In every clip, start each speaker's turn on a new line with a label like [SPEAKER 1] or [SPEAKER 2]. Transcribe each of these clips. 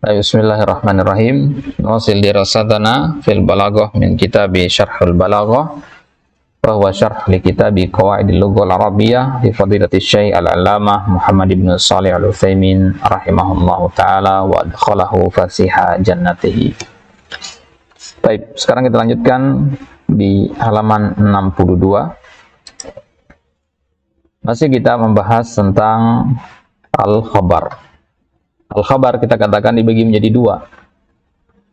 [SPEAKER 1] Bismillahirrahmanirrahim. Wasil dirasadana fil balaghah min kitabi Syarhul Balaghah wa huwa syarh li kitabi Qawaidil Lughah Al-Arabiyyah li fadilati Syekh Al-Allamah Muhammad ibn Shalih Al-Utsaimin rahimahullahu taala wa adkhalahu fasiha jannatihi. Baik, sekarang kita lanjutkan di halaman 62. Masih kita membahas tentang al-khabar. Al-khabar kita katakan dibagi menjadi dua.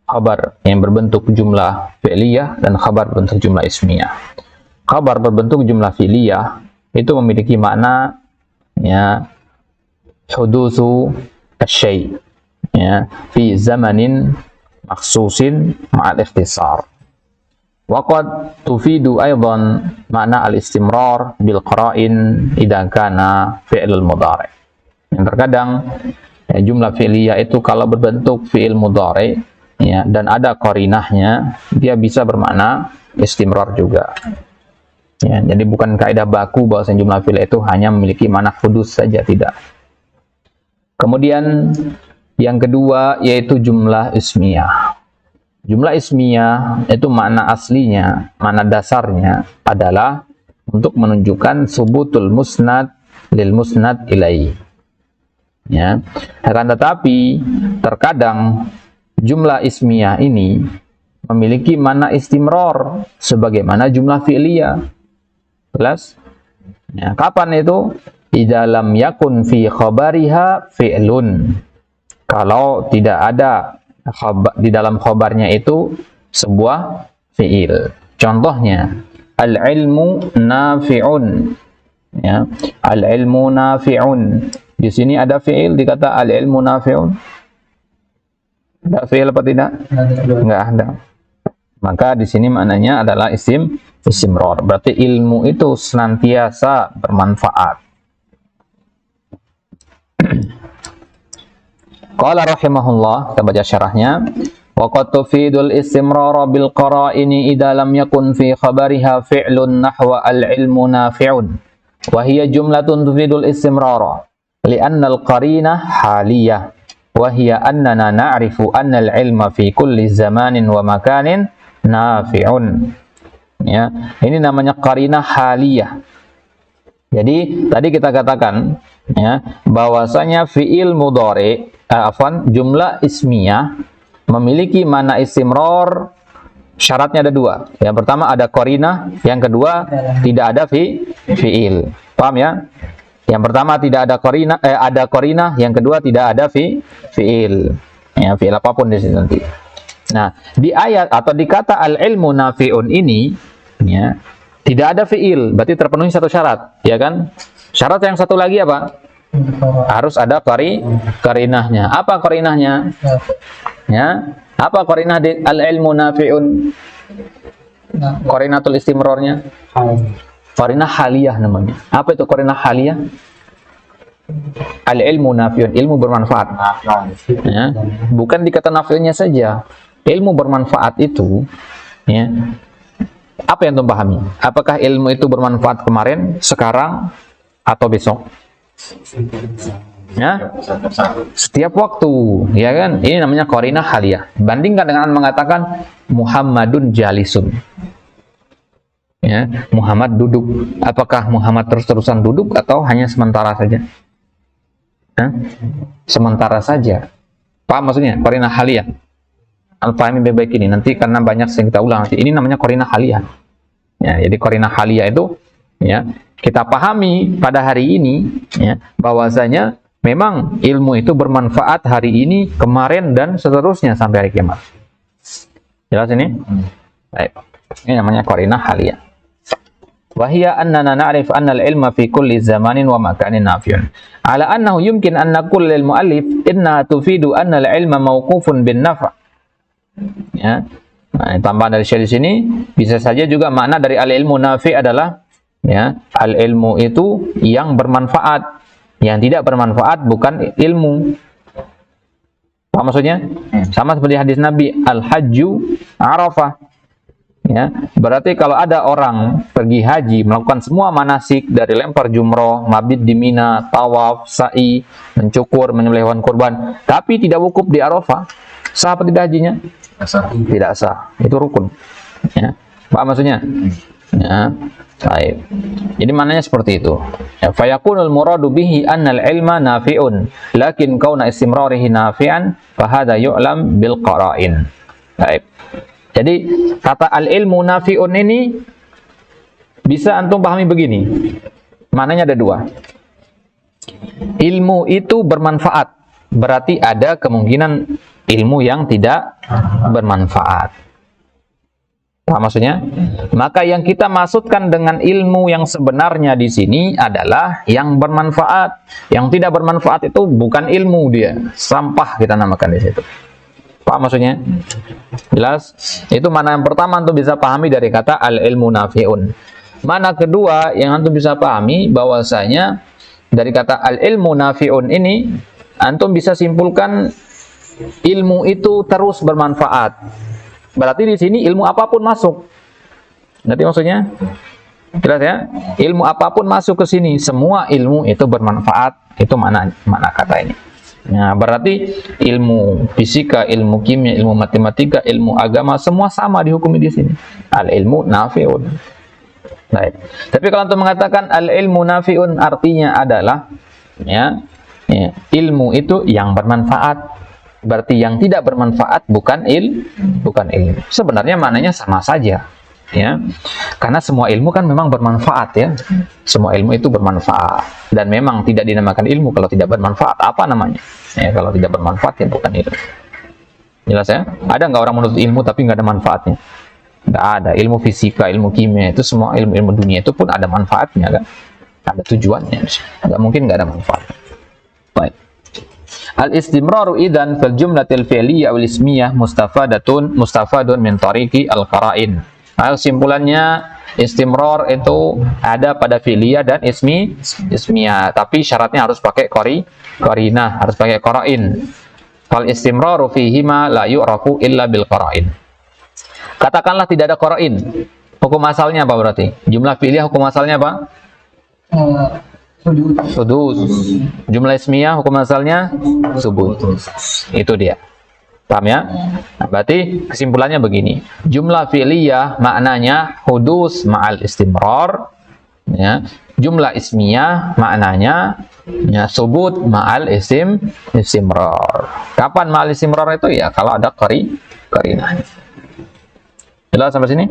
[SPEAKER 1] Khabar yang berbentuk jumlah fi'liyah dan khabar berbentuk jumlah ismiyah. Khabar berbentuk jumlah fi'liyah itu memiliki makna ya hudutsu asy-syai' ya fi zamanin makhsusin ma'al ikhtisar. Wa qad tufidu aidan makna al-istimrar bil qara'in idza kana fi'lul mudhari'. Yang terkadang ya, jumlah fi'liyah itu kalau berbentuk fi'il mudhari ya, dan ada qarinahnya, dia bisa bermakna istimrar juga. Ya, jadi bukan kaidah baku bahwa jumlah fi'liyah itu hanya memiliki makna hudus saja, tidak. Kemudian yang kedua yaitu jumlah ismiyah. Jumlah ismiyah itu makna aslinya, makna dasarnya adalah untuk menunjukkan subutul musnad lil musnad ilaihi. Ya, akan tetapi terkadang jumlah ismiyah ini memiliki makna istimrar sebagaimana jumlah fi'liyah. Jelas? Ya, kapan itu? Idza lam yakun fi khabariha fi'lun. Kalau tidak ada di dalam khabarnya itu sebuah fi'il. Contohnya, al-ilmu nafi'un. Ya, al-ilmu nafi'un. Di sini ada fi'il dikata al-ilmu nafi'un. Ada fi'il apa tidak? Enggak ada. Maka di sini maknanya adalah istimrar. Berarti ilmu itu senantiasa bermanfaat. Qala rahimahullah, kita baca syarahnya. Wa qad tufidul istimrar bil qara'ini idza lam yakun fi khabariha fi'lun nahwa al-ilmu nafi'un. Wa hiya jumlatun tufidul istimrar. لأن القرينة حالية وهي أننا نعرف أن العلم في كل زمان ومكان نافع. Ya, ini namanya qarinah haliyah. Jadi tadi kita katakan ya bahwasanya fiil mudhari jumlah ismiyah memiliki makna istimrar, syaratnya ada dua. Yang pertama ada qarinah, yang kedua tidak ada fiil. Paham ya? Yang pertama tidak ada qarinah, ada qarinah, yang kedua tidak ada fiil. Ya, fiil apapun di sini nanti. Nah, di ayat atau di kata al-ilmu nafi'un ini ya, tidak ada fiil, berarti terpenuhi satu syarat, ya kan? Syarat yang satu lagi apa? Harus ada qarinahnya. Apa qarinahnya? Ya, apa qarinah di al-ilmu nafi'un? Qarinatul istimrarnya? Qarinah haliyah namanya. Apa itu qarinah haliyah? Al-ilmu nafi'un, ilmu bermanfaat. Ya, bukan dikata nafi'unnya saja. Ilmu bermanfaat itu ya. Apa yang antum pahami? Apakah ilmu itu bermanfaat kemarin, sekarang, atau besok? Ya? Setiap waktu, ya kan? Ini namanya qarinah haliyah. Bandingkan dengan mengatakan Muhammadun jalisun. Ya, Muhammad duduk. Apakah Muhammad terus-terusan duduk atau hanya sementara saja? Sementara saja. Paham maksudnya? Qarinah haliyah. Al-fahami baik-baik ini. Nanti karena banyak yang kita ulang nanti. Ini namanya qarinah haliyah. Ya, jadi qarinah haliyah itu ya, kita pahami pada hari ini ya, bahwasanya memang ilmu itu bermanfaat hari ini, kemarin, dan seterusnya sampai hari kiamat. Jelas ini? Baik. Ini namanya qarinah haliyah. Wahia annana na'rif anna al-ilma fi kulli zamanin wa makanin nafi'un. Ala annahu yumkin an naqul lil muallif inna tufidu anna al-ilma mawqufun bin naf'. Ya. Nah, tambahan dari syekh di sini bisa saja juga makna dari al-ilmu nafi' adalah ya, al-ilmu itu yang bermanfaat. Yang tidak bermanfaat bukan ilmu. Apa maksudnya? Sama seperti hadis Nabi, al-hajju Arafah. Ya, berarti kalau ada orang pergi haji melakukan semua manasik dari lempar jumroh, mabit di Mina, tawaf, sa'i, mencukur, menyembelih hewan kurban, tapi tidak wukuf di Arafah, sah apa tidak hajinya? Tidak sah. Itu rukun. Ya. Paham maksudnya? Ya. Baik. Jadi maknanya seperti itu. Ya, fayakunul muradu bihi annal ilma nafi'un, lakin kauna istimrarihi nafi'an, fahada yu'lam bil qara'in. Baik. Jadi kata al-ilmu nafi'un ini bisa antum pahami begini. Maknanya ada dua. Ilmu itu bermanfaat. Berarti ada kemungkinan ilmu yang tidak bermanfaat. Paham maksudnya? Maka yang kita maksudkan dengan ilmu yang sebenarnya di sini adalah yang bermanfaat. Yang tidak bermanfaat itu bukan ilmu dia, sampah kita namakan di situ. Paham maksudnya? Jelas? Itu mana yang pertama antum bisa pahami dari kata al-ilmu nafi'un. Mana kedua yang antum bisa pahami bahwasanya dari kata al-ilmu nafi'un ini antum bisa simpulkan ilmu itu terus bermanfaat. Berarti di sini ilmu apapun masuk. Nanti maksudnya? Jelas ya? Ilmu apapun masuk ke sini, semua ilmu itu bermanfaat. Itu mana kata ini. Nah, berarti ilmu fisika, ilmu kimia, ilmu matematika, ilmu agama semua sama dihukumi di sini. Al-ilmu nafi'un. Baik. Tapi kalau untuk mengatakan al-ilmu nafi'un artinya adalah ilmu itu yang bermanfaat. Berarti yang tidak bermanfaat bukan ilmu. Sebenarnya maknanya sama saja. Ya, karena semua ilmu kan memang bermanfaat ya. Semua ilmu itu bermanfaat dan memang tidak dinamakan ilmu kalau tidak bermanfaat. Apa namanya? Ya, kalau tidak bermanfaat ya bukan ilmu. Jelas ya? Ada nggak orang menuntut ilmu tapi nggak ada manfaatnya? Nggak ada. Ilmu fisika, ilmu kimia itu semua ilmu dunia itu pun ada manfaatnya kan? Ada tujuannya. Nggak mungkin nggak ada manfaat. Baik. Al-istimraru idzan fil jumlatil fi'liyyah wal ismiyah mustafadun min tariqi al-qara'in. Nah, kesimpulannya istimrar itu ada pada fi'liyah dan ismiyah, tapi syaratnya harus pakai qarinah, harus pakai qara'in. Fal istimraru fihima la yu'rafu illa bil qara'in. Katakanlah tidak ada qara'in. Hukum asalnya apa berarti? Jumlah fi'liyah hukum asalnya apa? Sudus. Jumlah ismiyah hukum asalnya subut. Itu dia. Paham ya? Nah, berarti kesimpulannya begini. Jumlah fi'liyah maknanya hudus ma'al istimrar. Ya. Jumlah ismiyah maknanya ya, subut ma'al istimrar. Kapan ma'al istimrar itu? Ya kalau ada qarinah. Jelas sampai sini?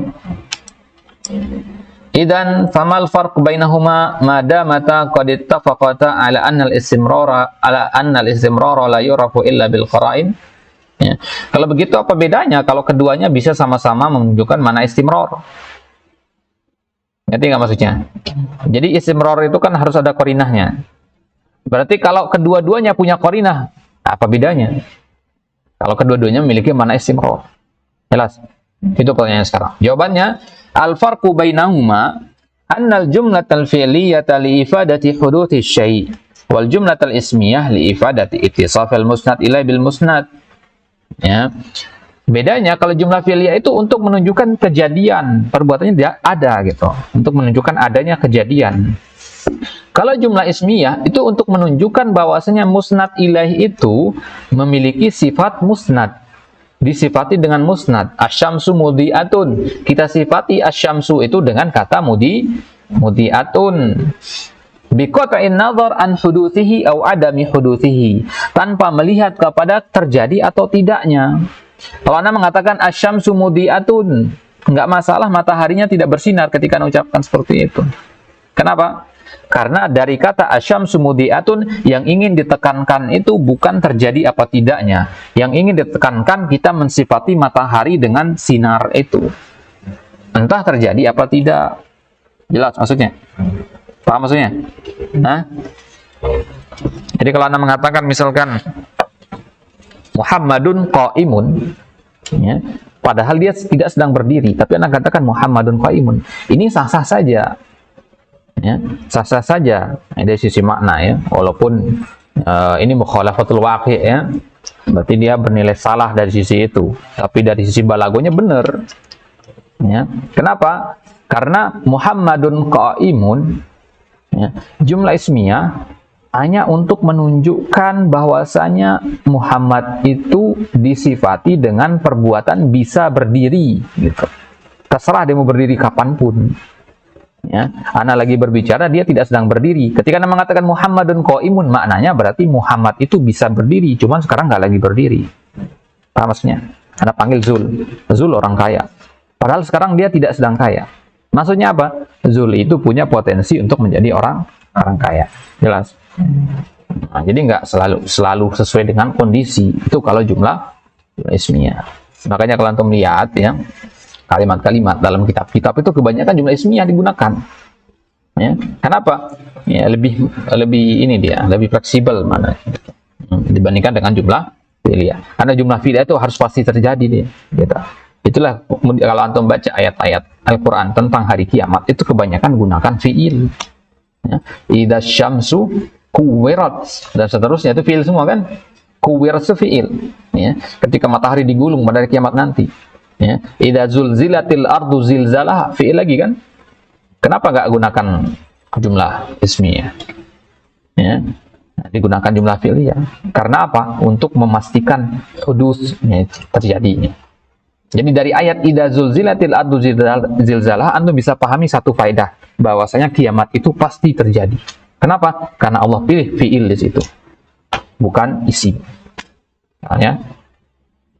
[SPEAKER 1] Idan famal farq bainahuma madamata qad ittafaqata ala anna al-istimrara la yurafu illa bil qara'in. Ya. Kalau begitu apa bedanya kalau keduanya bisa sama-sama menunjukkan mana istimrar? Ngerti nggak maksudnya? Jadi istimrar itu kan harus ada qarinahnya. Berarti kalau kedua-duanya punya qarinah, apa bedanya? Kalau kedua-duanya memiliki mana istimrar? Jelas? Itu pertanyaan sekarang. Jawabannya, al-farqu bainahuma annal jumlatal fi'liyata li ifadati huduthi syai' wal jumlatal ismiyah li ifadati ittisafil musnad ilai bil musnad. Ya. Bedanya kalau jumlah fi'liyah itu untuk menunjukkan kejadian, perbuatannya tidak ada gitu, untuk menunjukkan adanya kejadian. Kalau jumlah ismiyah itu untuk menunjukkan bahwasanya musnad ilaih itu memiliki sifat musnad, disifati dengan musnad. Asyamsu mudiatun, kita sifati asyamsu itu dengan kata mudiatun. Biqat'in nazar an huduthihi aw adami huduthihi, tanpa melihat kepada terjadi atau tidaknya. Kalau Anda mengatakan asyamsu mudiatun, enggak masalah mataharinya tidak bersinar ketika Anda ucapkan seperti itu. Kenapa? Karena dari kata asyamsu mudiatun yang ingin ditekankan itu bukan terjadi apa tidaknya. Yang ingin ditekankan kita mensifati matahari dengan sinar itu. Entah terjadi apa tidak. Jelas maksudnya? Paham maksudnya? Hah? Jadi kalau Anda mengatakan misalkan Muhammadun qaimun, ya, padahal dia tidak sedang berdiri, tapi Anda katakan Muhammadun qaimun, ini sah-sah saja. Ya, sah-sah saja dari sisi makna ya, walaupun ini mukhalafatul waqi' ya. Berarti dia bernilai salah dari sisi itu, tapi dari sisi balagonya benar. Ya. Kenapa? Karena Muhammadun qaimun, ya, jumlah ismiyah hanya untuk menunjukkan bahwasanya Muhammad itu disifati dengan perbuatan bisa berdiri, gitu. Terserah dia mau berdiri kapanpun. Ya, ana lagi berbicara, dia tidak sedang berdiri. Ketika ana mengatakan Muhammadun qaimun, maknanya berarti Muhammad itu bisa berdiri, cuman sekarang nggak lagi berdiri. Paham maksudnya? Ana panggil Zul. Zul orang kaya. Padahal sekarang dia tidak sedang kaya. Maksudnya apa? Zul itu punya potensi untuk menjadi orang kaya. Jelas? Nah, jadi nggak selalu sesuai dengan kondisi. Itu kalau jumlah ismiyah. Makanya kalau antum lihat ya, kalimat-kalimat dalam kitab-kitab itu kebanyakan jumlah ismiyah digunakan. Ya. Kenapa? Ya, lebih ini dia, lebih fleksibel mana dibandingkan dengan jumlah fi'liyah. Karena jumlah fi'liyah itu harus pasti terjadi dia. Gitu. Itulah kalau antum baca ayat-ayat Al-Quran tentang hari kiamat, itu kebanyakan gunakan fi'il. Ya. Idza syamsu kuwirat dan seterusnya, itu fi'il semua kan? Kuwirat itu fi'il. Ya. Ketika matahari digulung pada hari kiamat nanti. Ya. Idza zulzilatil ardu zilzalaha, fi'il lagi kan? Kenapa nggak gunakan jumlah ismiyah? Ya. Digunakan jumlah fi'liyah. Karena apa? Untuk memastikan hudus ya, terjadinya. Jadi dari ayat idza zulzilatil ardu zilzalah, antum bisa pahami satu faedah, bahwasanya kiamat itu pasti terjadi. Kenapa? Karena Allah pilih fiil di situ, bukan isi. Ya,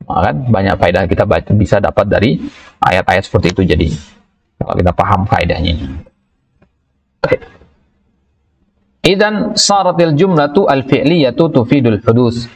[SPEAKER 1] maka banyak faedah kita bisa dapat dari ayat-ayat seperti itu. Jadi kalau kita paham faedahnya. Idzan saratil jumlatu al-fi'liyatu tufidul hudus.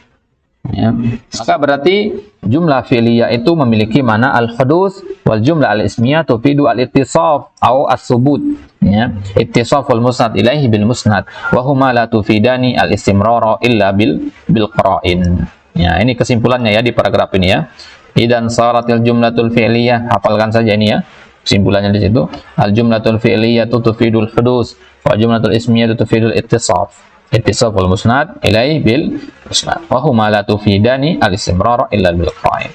[SPEAKER 1] Ya. Maka berarti jumlah fi'liyah itu memiliki mana al-hudus, wal jumlah al-ismiyah tufidu al-ittisaf atau as-subut. Ya. Ittisaful musnad ilaihi bil musnad wa huma la tufidani al-istimrara illa bil qara'in. Ya, ini kesimpulannya ya di paragraf ini ya. Idan saratil jumlatul fi'liyah, hafalkan saja ini ya. Kesimpulannya di situ, al-jumlatul fi'liyah tufidul hudus wa jumlatul ismiyah tufidul ittisaf. Ittisaful musnad ilaihi bil musnad wa huma la tufidani al-istimrar illa bil qa'id.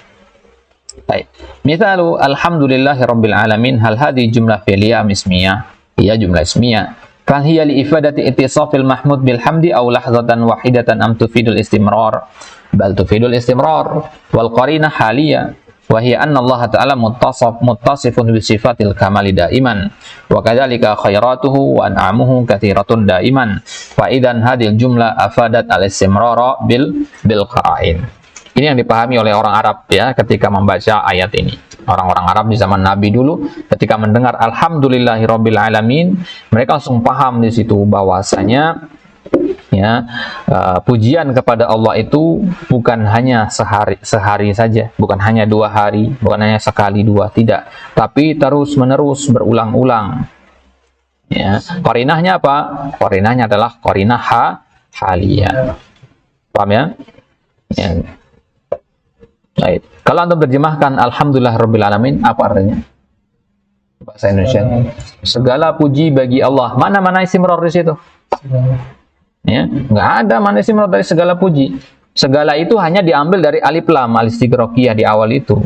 [SPEAKER 1] Baik. Mithalu alhamdulillahi rabbil alamin, hal hadhihi jumlah fi'liyah am ismiyah? Iya jumlah ismiyah. Kan hiya li ifadati ittisafil mahmud bil hamdi aw lahzatan wahidatan am tufidul istimrar? Bal tufidul istimrar wal qarinah haliyah. Wahia anna Allah Ta'ala muttasifun bi sifatil kamali daiman wa kadzalika khairatuhu wa an'amuhu katsiratun daiman fa idzan hadhil jumlah afadat al-istimrara bil qara'in. Ini yang dipahami oleh orang Arab ya ketika membaca ayat ini. Orang-orang Arab di zaman Nabi dulu ketika mendengar alhamdulillahirabbil alamin, mereka langsung paham di situ bahwasanya ya, pujian kepada Allah itu bukan hanya sehari saja, bukan hanya 2 hari, bukan hanya sekali 2, tidak, tapi terus menerus berulang-ulang. Ya, qarinahnya apa? Qarinahnya adalah qarinah haliyah. Paham ya? Ya. Baik. Kalau antum terjemahkan alhamdulillah rabbil alamin, apa artinya? Bahasa Indonesia. Segala puji bagi Allah. Mana istimrar di situ? Ya, nggak ada mana istimrar dari segala puji. Segala itu hanya diambil dari alif lam al-istighraqiyah di awal itu.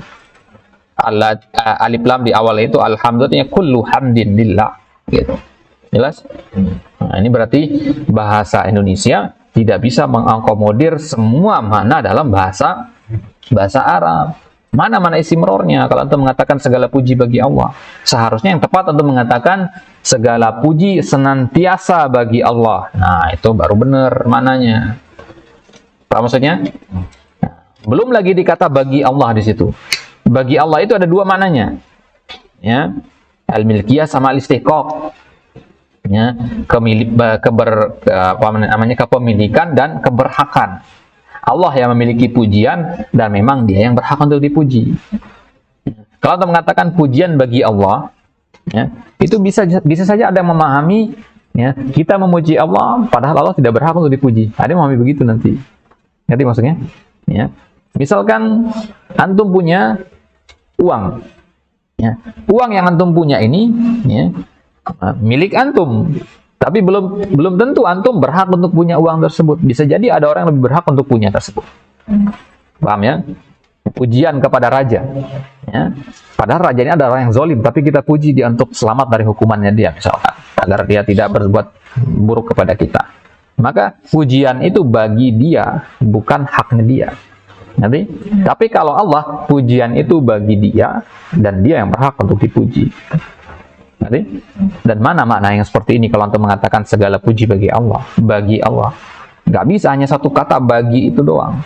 [SPEAKER 1] Alif lam di awal itu alhamdulillah kullu hamdin lillah gitu. Jelas? Nah, ini berarti bahasa Indonesia tidak bisa mengakomodir semua makna dalam bahasa Arab. Mana istimrornya? Kalau antum mengatakan segala puji bagi Allah, seharusnya yang tepat untuk mengatakan segala puji senantiasa bagi Allah. Nah, itu baru benar mananya. Apa maksudnya? Belum lagi dikata bagi Allah di situ. Bagi Allah itu ada 2 maknanya. Ya. Al-milkiyah sama al-istiqaq. Ya, kepemilikan dan keberhakan. Allah yang memiliki pujian dan memang dia yang berhak untuk dipuji. Kalau kita mengatakan pujian bagi Allah, ya, itu bisa saja ada yang memahami, ya, kita memuji Allah padahal Allah tidak berhak untuk dipuji. Ada yang memahami begitu nanti. Ngerti maksudnya? Ya. Misalkan antum punya uang, ya. Uang yang antum punya ini, ya, milik antum. Tapi belum tentu antum berhak untuk punya uang tersebut. Bisa jadi ada orang yang lebih berhak untuk punya tersebut. Paham ya? pujian kepada raja. Ya. Padahal raja ini adalah orang yang zalim, tapi kita puji dia untuk selamat dari hukumannya dia, misalkan, agar dia tidak berbuat buruk kepada kita. Maka pujian itu bagi dia, bukan haknya dia. Nanti, tapi kalau Allah, pujian itu bagi dia dan dia yang berhak untuk dipuji. Nanti, dan mana makna yang seperti ini kalau untuk mengatakan segala puji bagi Allah, bagi Allah. Nggak bisa hanya satu kata bagi itu doang.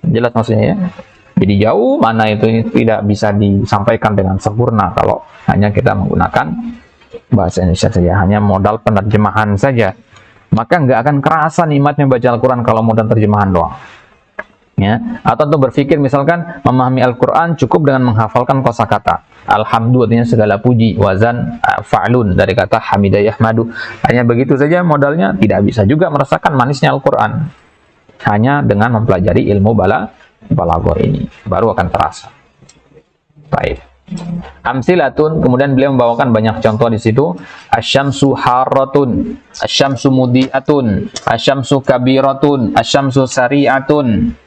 [SPEAKER 1] Jelas maksudnya ya? Jadi jauh mana itu tidak bisa disampaikan dengan sempurna kalau hanya kita menggunakan bahasa Indonesia saja, hanya modal penerjemahan saja. Maka nggak akan kerasa nikmatnya baca Al-Quran kalau modal terjemahan doang. Ya. Atau untuk berpikir misalkan memahami Al-Quran cukup dengan menghafalkan kosakata. Alhamdulillah artinya segala puji, wazan fa'lun dari kata hamidah yahmadu. Hanya begitu saja modalnya, tidak bisa juga merasakan manisnya Al-Quran. Hanya dengan mempelajari ilmu balaghah ini baru akan terasa. Baik. Amsilatun, kemudian beliau membawakan banyak contoh di situ. Asyamsu haratun, asyamsu mudiatun, asyamsu kabiratun, asyamsu sari'atun.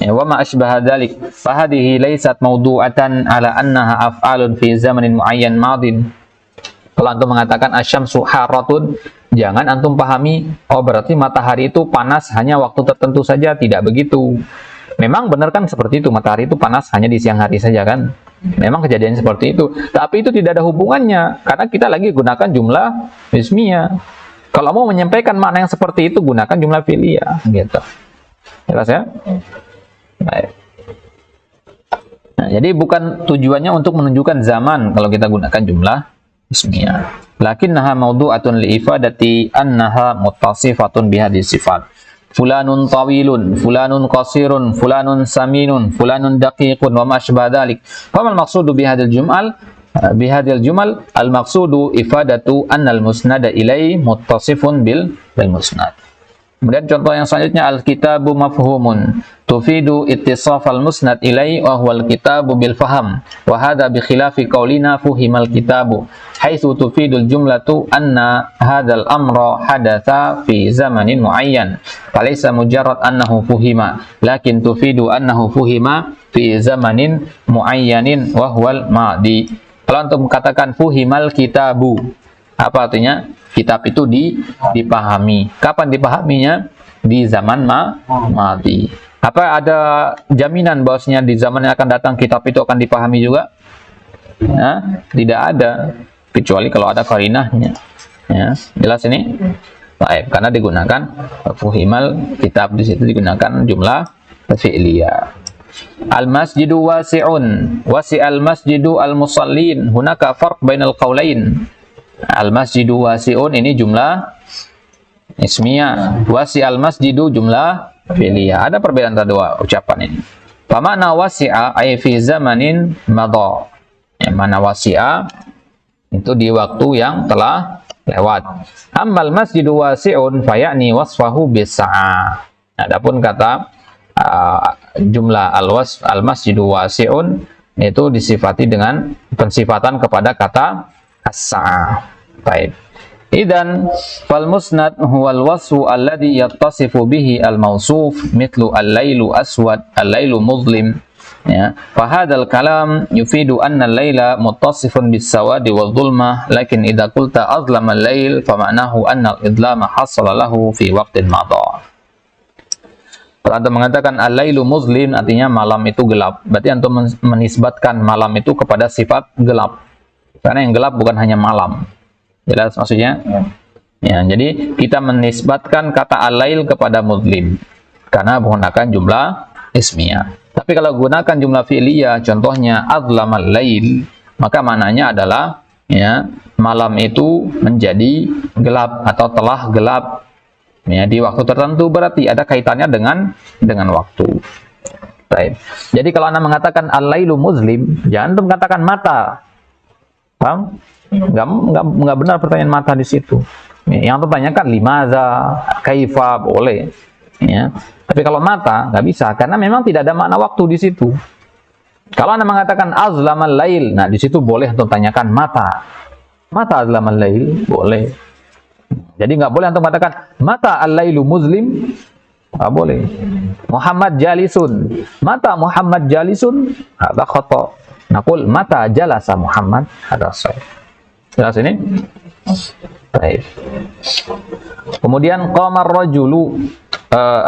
[SPEAKER 1] Ya, wa ma asbaha dzalik. Fa hadhihi laysat mawdu'atan ala annaha af'alun fi zamanin muayyan madin. Kalau antum mengatakan asyamsu haratun, jangan antum pahami, oh berarti matahari itu panas hanya waktu tertentu saja. Tidak begitu. Memang benar kan seperti itu, matahari itu panas hanya di siang hari saja kan. Memang kejadian seperti itu. Tapi itu tidak ada hubungannya, karena kita lagi gunakan jumlah ismiyah. Kalau mau menyampaikan makna yang seperti itu, gunakan jumlah fi'liyah. Gitu. Jelas ya? Baik. Nah, jadi bukan tujuannya untuk menunjukkan zaman kalau kita gunakan jumlah ismiyah. Lakinnaha mawdu'atun li'ifadati annaha muttasifatun bihadis sifat. Fulanun tawilun, fulanun qasirun, fulanun saminun, fulanun daqiqun wa ma asbaha dzalik. Famal maqsudu bihadil jumal al-maqsudu ifadatu annal musnada ilai muttasifun bil musnad. Kemudian contoh yang selanjutnya al-kitabu mafhumun tufidu ittisaf al-musnad ilai wa huwa al-kitabu bil faham wa hadha bi khilafi qaulina fuhimal kitabu haitsu tufidul jumlatu anna hadzal amra hadatsa fi zamanin muayyan falaysa mujarrad annahu fuhima lakin tufidu annahu fuhima fi zamanin muayyanin wa huwal madi. Kalau untuk mengatakan fuhimal kitabu, apa artinya? Kitab itu dipahami. Kapan dipahaminya? Di zaman madi. Apa ada jaminan bahwasanya di zaman yang akan datang kitab itu akan dipahami juga? Nah, tidak ada, kecuali kalau ada qarinahnya. Ya, jelas ini? Baik, karena digunakan fuhimal kitab, di situ digunakan jumlah fi'liyah. Al-masjidu wasi'un, wasi'al masjidu al-musallin. Hunaka farq bainal qaulain. Al-masjidu wasi'un ini jumlah ismiyah, wasi'al masjidu jumlah fi'liyah. Ada perbedaan antara dua ucapan ini. Famakna wasi'a ay fi zamanin madha. Yang mana wasi'a itu di waktu yang telah lewat. Ammal masjidu wasi'un fayakni wasfahu bis-sa'a. Adapun kata jumlah al-masjidu wasi'un itu disifati dengan pensifatan kepada kata as-sa'a. Baik. Idzan fal musnad huwal wasfu alladhi yattasifu bihi al-mawsuf mithlu al-lailu aswad, al-lailu muzlim. Ya, fa hadzal kalam yufidu anna al-laila muttasifun bis-sawadi wal-dhulmah, lakin idza qulta azlama al-lail fa ma'nahu anna al-idlama hasala lahu fi waqtin madha. Kalau antum mengatakan al-lailu muzlim artinya malam itu gelap, berarti antum menisbatkan malam itu kepada sifat gelap. Karena yang gelap bukan hanya malam. Jelas maksudnya? Ya, jadi kita menisbatkan kata al-lail kepada muzlim karena menggunakan jumlah ismiyah. Tapi kalau gunakan jumlah fi'liyah, contohnya azlamal lail, maka maknanya adalah ya, malam itu menjadi gelap atau telah gelap. Ya, di waktu tertentu berarti ada kaitannya dengan waktu. Baik. Jadi kalau Anda mengatakan al-lailu muzlim, jangan mengatakan mata. Paham? Enggak benar pertanyaan mata di situ. Yang tertanyakan limaza, kaifa, boleh. Ya. Tapi kalau mata nggak bisa, karena memang tidak ada makna waktu di situ. Kalau Anda mengatakan azlamal lail, nah di situ boleh untuk tanyakan mata. Mata azlamal lail, boleh. Jadi nggak boleh untuk mengatakan mata al-lailu muslim. Nggak boleh. Muhammad jalisun. Mata Muhammad jalisun? Ada khata. Naqul mata jalasa Muhammad? Ada sahih. Jelas ini? Baik. Kemudian qamar rajulu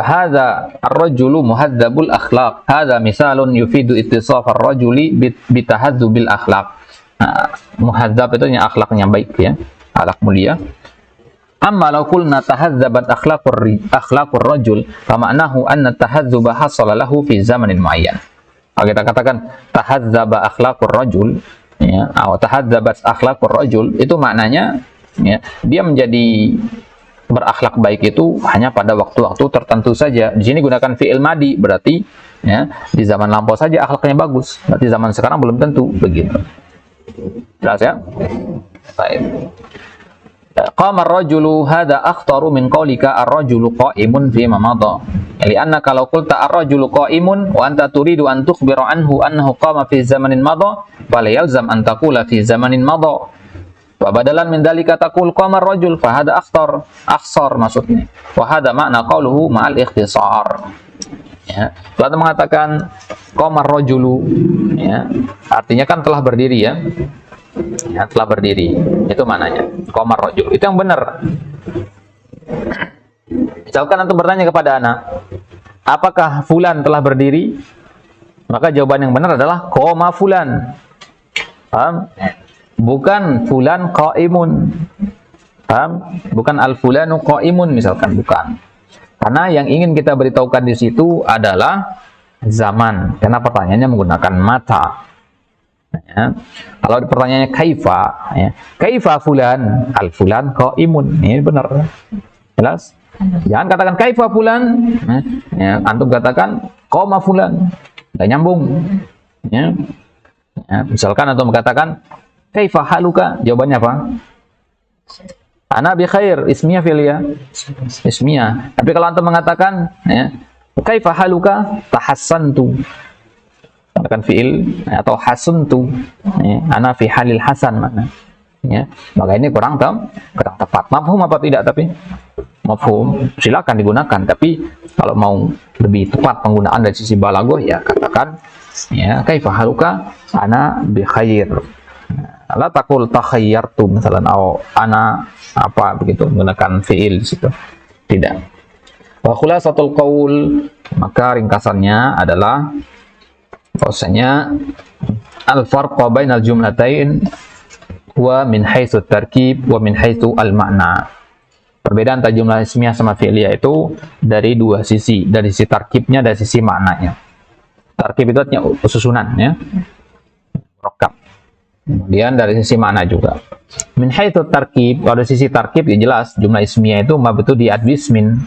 [SPEAKER 1] hadza ar-rajulu muhadzabul akhlaq. Hadza misalun yufidu ittisaf ar-rajuli bitahadzubil akhlaq. Nah, muhadzab itu yang akhlaknya baik ya, akhlak mulia. Amma law qulna tahazzabat akhlaqur rajul, fa ma'nahu anna tahazzuba hasala lahu fi zamanin muayyan. Kalau kita katakan tahazzaba akhlaqur rajul ya, atau tahazzabat akhlaqur rajul, itu maknanya ya, dia menjadi berakhlak baik itu hanya pada waktu-waktu tertentu saja. Di sini gunakan fi'il madi, berarti ya, di zaman lampau saja akhlaknya bagus. Berarti zaman sekarang belum tentu begitu. Jelas ya? Baik. Qama ar-rajulu hadza akhtaru min qawlika ar-rajulu qa'imun fi ma madha. Li'annaka law qulta ar-rajulu qa'imun wa anta turidu an tukhbira anhu annahu qama fi zamanin madha, fala yalzam an taqula fi zamanin madha. Wa badalan min dzalika taqul qama ar-rajul fa hadza akhsar maksudnya. Wa hadza makna qawluhu ma'al ikhtisar. Ya, Plato mengatakan qama ar-rajulu ya, artinya kan telah berdiri ya. Ya, telah berdiri. Itu maknanya. Qamar rajul. Itu yang benar. Misalkan antum bertanya kepada anak, apakah fulan telah berdiri? Maka jawaban yang benar adalah qama fulan. Paham? Bukan fulan qaimun. Paham? Bukan al-fulanu qaimun misalkan, bukan. Karena yang ingin kita beritahukan di situ adalah zaman. Karena pertanyaannya menggunakan mata. Ya. Kalau pertanyaannya kaifa, ya. Kaifa fulan, al fulan qaimun. Ini benar. Jelas? Jangan katakan kaifa fulan, ya. Antum katakan qama fulan. Enggak nyambung. Ya. Ya. Misalkan antum katakan kaifa haluka, jawabannya apa? Ana bi khair, ismiyah fi'liyah. Ismiyah. Tapi kalau antum mengatakan ya, kaifa haluka, tahassantu. Katakan fi'il atau hasuntu ya, ana fi halil hasan mana ya, maka ini kurang tepat. Mafhum apa tidak? Tapi mafhum silakan digunakan, tapi kalau mau lebih tepat penggunaan dari sisi balaghah ya katakan ya kaifa haluka ana bi khair, la taqul takhayyartu misalnya, atau ana apa begitu menggunakan fi'il di situ, tidak. Wa khulasatul qaul, maka ringkasannya adalah bahwasanya al-farq bainal jumlatain wa min haitsu tarkib wa min haitsu al-ma'na. Perbedaan antara jumlah ismiyah sama fi'liyah itu dari dua sisi, dari sisi tarkibnya dan sisi maknanya. Tarkib itu artinya susunan ya. Murakkab. Kemudian dari sisi makna juga. Min haitsu tarkib, kalau dari sisi tarkib ya jelas jumlah ismiyah itu mabtu di adwismin.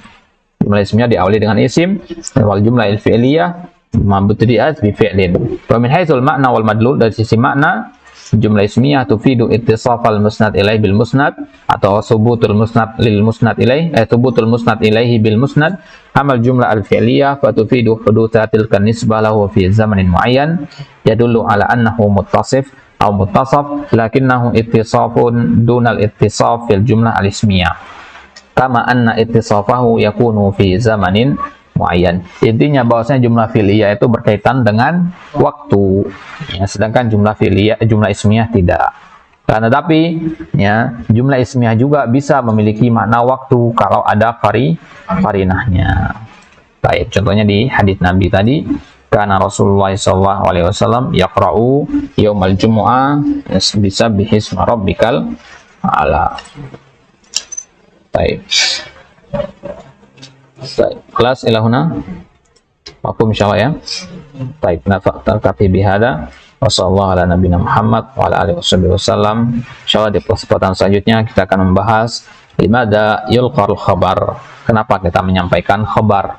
[SPEAKER 1] Jumlah ismiyah diawali dengan isim, wal jumlah fi'liyah mabtadi'at bi fi'lin. Wa min haitsul ma'na wal madlul, dari sisi makna jumlah ismiyah tufidu ittisafal musnad ilaih bil musnad, atau subutul musnad lil musnad ilaih, subutul musnad ilaihi bil musnad. Amal jumlah al fi'liyah fa tufidu hudutsatil kanisbah lahu fi zamanin muayyan yadullu ala annahu muttasif aw muttasaf lakinnahu ittisafun dunal ittisaf fil jumlah al ismiyah, kama anna ittisafahu yakunu fi zamanin muayyan. Intinya bahwasanya jumlah fi'liyah itu berkaitan dengan waktu ya, sedangkan jumlah fi'liyah, jumlah ismiyah tidak. Karena tapi ya jumlah ismiyah juga bisa memiliki makna waktu kalau ada qarinahnya. Baik, contohnya di hadits Nabi tadi, karena Rasulullah SAW yaqra'u yaumal jumu'ah bisabbihi isma rabbikal a'la. Baik. Kelas ilahuna mafhum insyaallah ya. Baik, nafa'tal kafi bihada wa sallallahu ala nabiyina Muhammad wa ala alihi wasallam. Insyaallah di kesempatan selanjutnya kita akan membahas limada yulqal khabar, kenapa kita menyampaikan khabar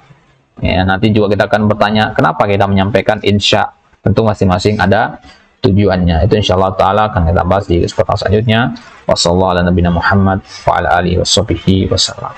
[SPEAKER 1] ya. Nanti juga kita akan bertanya kenapa kita menyampaikan insya, tentu masing-masing ada tujuannya. Itu insyaallah taala akan kita bahas di kesempatan selanjutnya. Wassallallahu ala nabiyina Muhammad wa ala alihi wasallam.